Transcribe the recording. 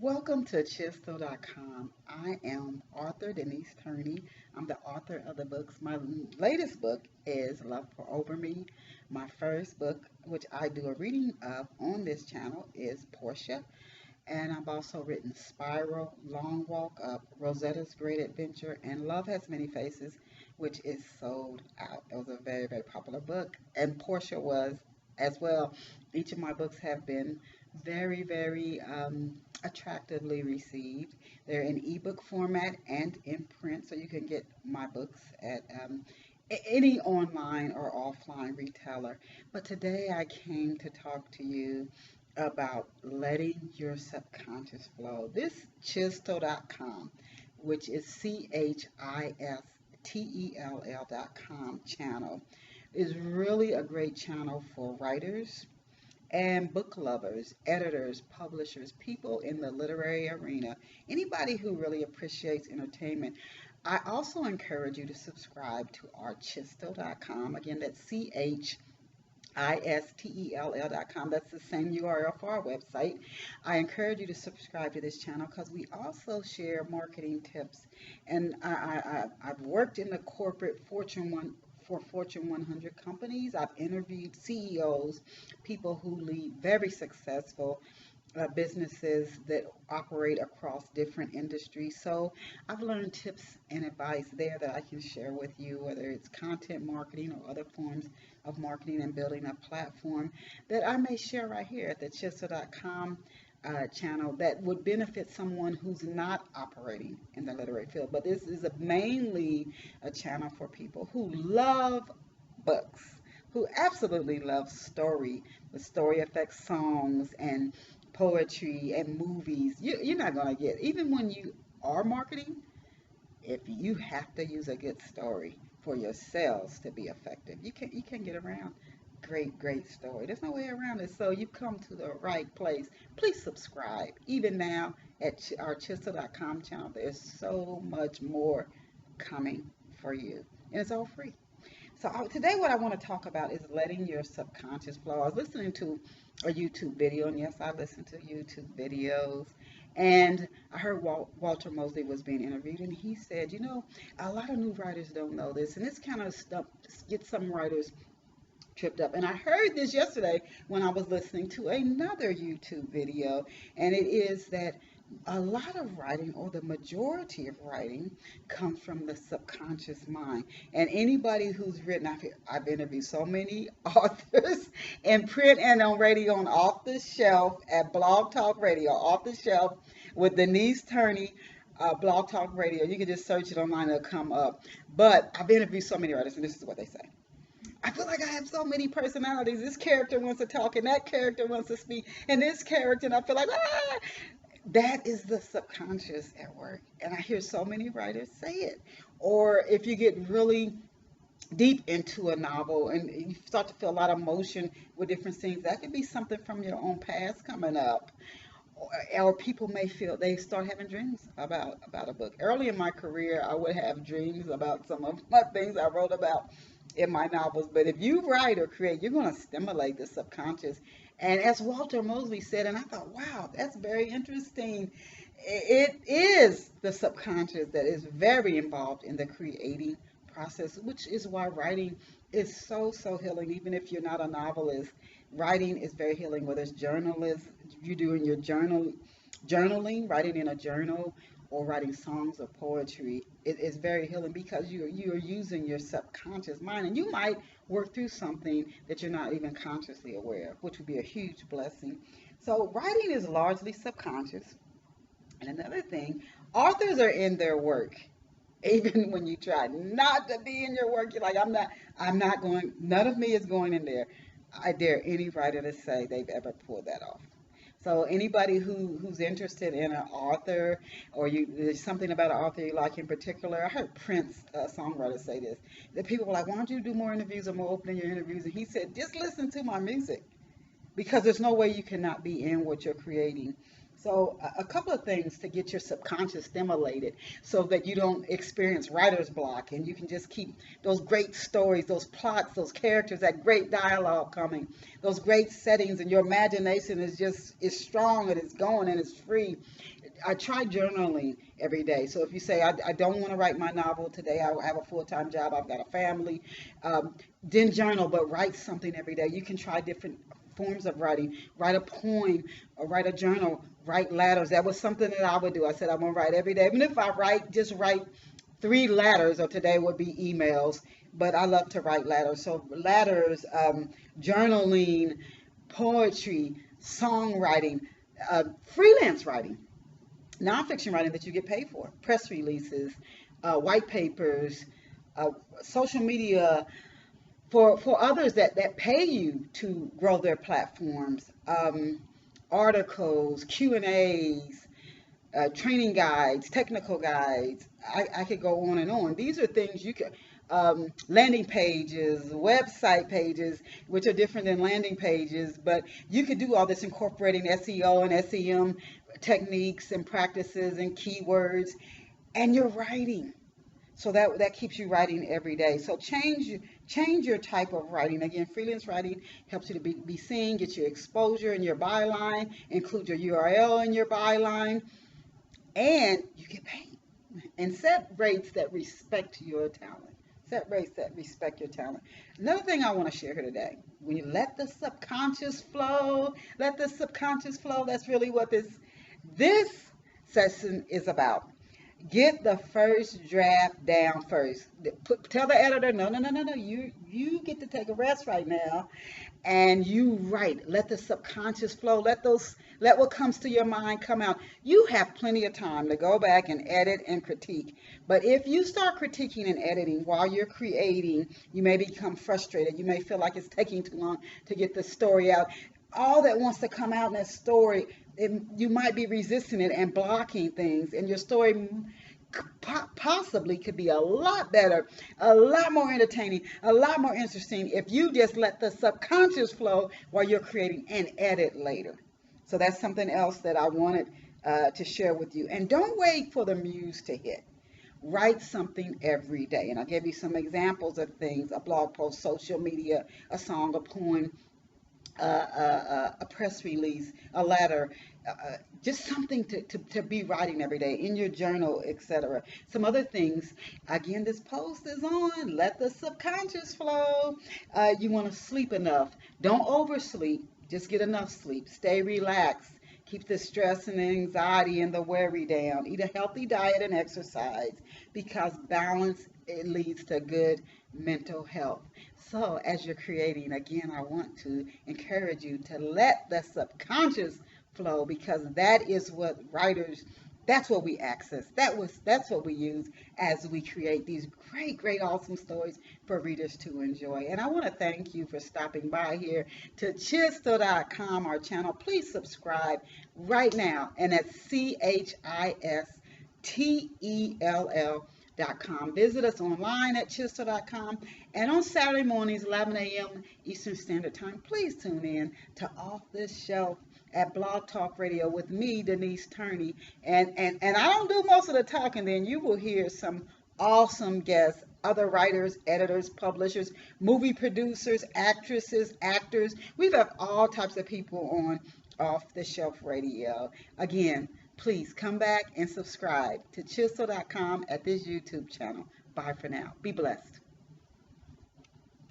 Welcome to Chisel.com. I am author Denise Turney. I'm the author of the books. My latest book is Love Pour Over Me. My first book, which I do a reading of on this channel, is Portia. And I've also written Spiral, Long Walk Up, Rosetta's Great Adventure, and Love Has Many Faces, which is sold out. It was a very, very popular book. And Portia was as well. Each of my books have been very, very attractively received. They're in ebook format and in print, so you can get my books at any online or offline retailer. But today I came to talk to you about letting your subconscious flow. This Chisel.com, which is Chistel.com channel, is really a great channel for writers and book lovers, editors, publishers, people in the literary arena, anybody who really appreciates entertainment. I also encourage you to subscribe to our Chisel.com. Again, that's Chistel.com. That's the same URL for our website. I encourage you to subscribe to this channel because we also share marketing tips. And I've worked in the corporate Fortune 100 companies. I've interviewed CEOs, people who lead very successful businesses that operate across different industries. So I've learned tips and advice there that I can share with you, whether it's content marketing or other forms of marketing and building a platform that I may share right here at the Chisel.com channel that would benefit someone who's not operating in the literary field. But this is mainly a channel for people who love books, who absolutely love story, the story affects songs and poetry and movies. You're not going to get, even when you are marketing, if you have to use a good story for your sales to be effective, you can get around great story. There's no way around it. So you've come to the right place. Please subscribe. Even now at our Chisel.com channel, there's so much more coming for you, and it's all free. So today what I want to talk about is letting your subconscious flow. I was listening to a YouTube video, and yes, I listen to YouTube videos, and I heard Walter Mosley was being interviewed, and he said, a lot of new writers don't know this, and this kind of stuff gets some writers tripped up. And I heard this yesterday when I was listening to another YouTube video, and it is that a lot of writing, or the majority of writing, comes from the subconscious mind. And anybody who's written, I've interviewed so many authors in print and on radio, on Off the Shelf at Blog Talk Radio, Off the Shelf with Denise Turney, Blog Talk Radio. You can just search it online, it'll come up. But I've interviewed so many writers, and this is what they say. I feel like I have so many personalities. This character wants to talk, and that character wants to speak, and this character, and I feel like, that is the subconscious at work. And I hear so many writers say it. Or if you get really deep into a novel and you start to feel a lot of emotion with different scenes, that could be something from your own past coming up. Or people may feel they start having dreams about a book. Early in my career, I would have dreams about some of my things I wrote about in my novels. But if you write or create, you're going to stimulate the subconscious. And as Walter Mosley said, and I thought, wow, that's very interesting. It is the subconscious that is very involved in the creating process, which is why writing is so healing. Even if you're not a novelist, writing is very healing. Whether it's journalist, you're doing your journaling, writing in a journal, or writing songs or poetry, it is very healing because you're using your subconscious mind, and you might work through something that you're not even consciously aware of, which would be a huge blessing. So writing is largely subconscious. And another thing, authors are in their work. Even when you try not to be in your work, you're like, I'm not going, none of me is going in there. I dare any writer to say they've ever pulled that off. So anybody who's interested in an author, or there's something about an author you like in particular. I heard Prince, a songwriter, say this. That people were like, why don't you do more interviews or more opening your interviews? And he said, just listen to my music, because there's no way you cannot be in what you're creating. So a couple of things to get your subconscious stimulated so that you don't experience writer's block and you can just keep those great stories, those plots, those characters, that great dialogue coming, those great settings, and your imagination is strong and it's going and it's free. I try journaling every day. So if you say, I don't want to write my novel today, I have a full-time job, I've got a family, then journal, but write something every day. You can try different forms of writing. Write a poem or write a journal, write letters. That was something that I would do. I said I'm going to write every day. Even if I just write 3 letters, or today would be emails, but I love to write letters. So letters, journaling, poetry, songwriting, freelance writing, nonfiction writing that you get paid for, press releases, white papers, social media for others that pay you to grow their platforms, articles, Q&As, training guides, technical guides. I could go on and on. These are things you could, landing pages, website pages, which are different than landing pages, but you could do all this incorporating SEO and SEM techniques and practices and keywords, and you're writing. So that keeps you writing every day. So change your type of writing. Again, freelance writing helps you to be seen, get your exposure in your byline, include your URL in your byline, and you get paid. And set rates that respect your talent. Set rates that respect your talent. Another thing I want to share here today, when you let the subconscious flow, that's really what this session is about. Get the first draft down first. Tell the editor, no. You get to take a rest right now, and you write. Let the subconscious flow. Let what comes to your mind come out. You have plenty of time to go back and edit and critique. But if you start critiquing and editing while you're creating, you may become frustrated. You may feel like it's taking too long to get the story out. All that wants to come out in that story, you might be resisting it and blocking things, and your story possibly could be a lot better, a lot more entertaining, a lot more interesting if you just let the subconscious flow while you're creating and edit later. So that's something else that I wanted to share with you. And don't wait for the muse to hit. Write something every day. And I'll give you some examples of things: a blog post, social media, a song, a poem, a press release, a letter, just something to be writing every day in your journal, etc. Some other things, again, this post is on, let the subconscious flow. You want to sleep enough. Don't oversleep, just get enough sleep. Stay relaxed. Keep the stress and the anxiety and the worry down. Eat a healthy diet and exercise, because balance, it leads to good mental health. So as you're creating, again, I want to encourage you to let the subconscious flow, because that is what writers, that's what we access. That's what we use as we create these great, awesome stories for readers to enjoy. And I want to thank you for stopping by here to chistel.com, our channel. Please subscribe right now, and that's CHISTELL.com. Visit us online at chistel.com, and on Saturday mornings, 11 a.m. Eastern Standard Time, please tune in to Off This Shelf at Blog Talk Radio with me, Denise Turney. And I don't do most of the talking. Then you will hear some awesome guests, other writers, editors, publishers, movie producers, actresses, actors. We have all types of people on Off the Shelf Radio. Again, please come back and subscribe to chistel.com at this YouTube channel. Bye for now. Be blessed.